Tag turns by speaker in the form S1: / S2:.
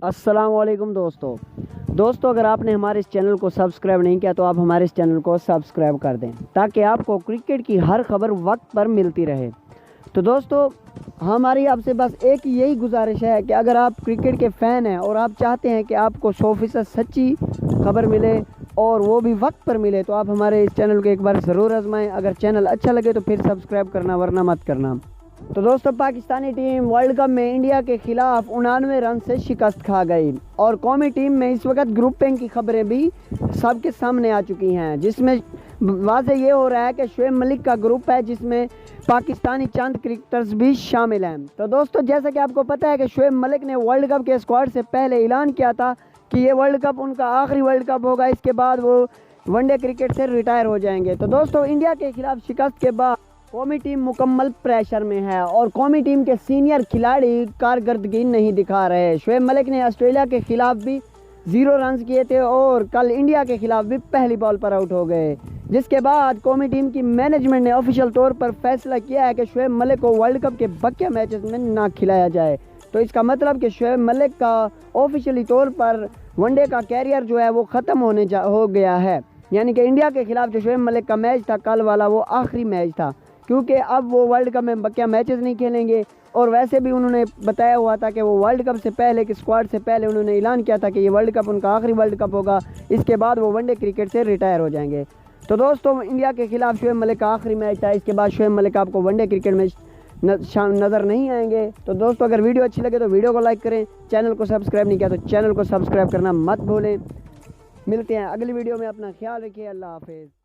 S1: अस्सलामुअलैकुम दोस्तों अगर आपने हमारे इस चैनल को सब्सक्राइब नहीं किया तो आप हमारे इस चैनल को सब्सक्राइब कर दें ताकि आपको क्रिकेट की हर खबर वक्त पर मिलती रहे। तो दोस्तों हमारी आपसे बस एक यही गुजारिश है कि अगर आप क्रिकेट के फ़ैन हैं और आप चाहते हैं कि आपको 100% सच्ची खबर मिले और वो भी वक्त पर मिले तो आप हमारे इस चैनल को एक बार ज़रूर आजमाएं। अगर चैनल अच्छा लगे तो फिर सब्सक्राइब करना वरना मत करना। तो दोस्तों पाकिस्तानी टीम वर्ल्ड कप में इंडिया के खिलाफ 99 रन से शिकस्त खा गई और कौमी टीम में इस वक्त ग्रुपिंग की खबरें भी सबके सामने आ चुकी हैं, जिसमें वाज़ेह ये हो रहा है कि शोएब मलिक का ग्रुप है जिसमें पाकिस्तानी चंद क्रिकेटर्स भी शामिल हैं। तो दोस्तों जैसा कि आपको पता है कि शोएब मलिक ने वर्ल्ड कप के स्क्वाड से पहले ऐलान किया था कि ये वर्ल्ड कप उनका आखिरी वर्ल्ड कप होगा, इसके बाद वो वनडे क्रिकेट से रिटायर हो जाएंगे। तो दोस्तों इंडिया के खिलाफ शिकस्त के बाद कौमी टीम मुकम्मल प्रेशर में है और कौमी टीम के सीनियर खिलाड़ी कारकर्दगी नहीं दिखा रहे। शोएब मलिक ने ऑस्ट्रेलिया के खिलाफ भी 0 रन किए थे और कल इंडिया के खिलाफ भी पहली बॉल पर आउट हो गए, जिसके बाद कौमी टीम की मैनेजमेंट ने ऑफिशियल तौर पर फैसला किया है कि शोएब मलिक को वर्ल्ड कप के बकिया मैचेस में ना खिलाया जाए। तो इसका मतलब कि शोएब मलिक का ऑफिशियली तौर पर वनडे का कैरियर जो है वो ख़त्म हो गया है, यानी कि इंडिया के खिलाफ जो शोएब मलिक का मैच था कल वाला वो आखिरी मैच था, क्योंकि अब वो वर्ल्ड कप में बकिया मैचेस नहीं खेलेंगे। और वैसे भी उन्होंने बताया हुआ था कि वो वर्ल्ड कप से पहले कि स्क्वाड से पहले उन्होंने ऐलान किया था कि ये वर्ल्ड कप उनका आखिरी वर्ल्ड कप होगा, इसके बाद वो वनडे क्रिकेट से रिटायर हो जाएंगे। तो दोस्तों इंडिया के खिलाफ शोएब मलिक का आखिरी मैच था, इसके बाद शोएब मलिक आपको वनडे क्रिकेट में नज़र नहीं आएंगे। तो दोस्तों अगर वीडियो अच्छी लगे तो वीडियो को लाइक करें, चैनल को सब्सक्राइब नहीं किया तो चैनल को सब्सक्राइब करना मत भूलें। मिलते हैं अगली वीडियो में, अपना ख्याल रखिए, अल्लाह हाफिज़।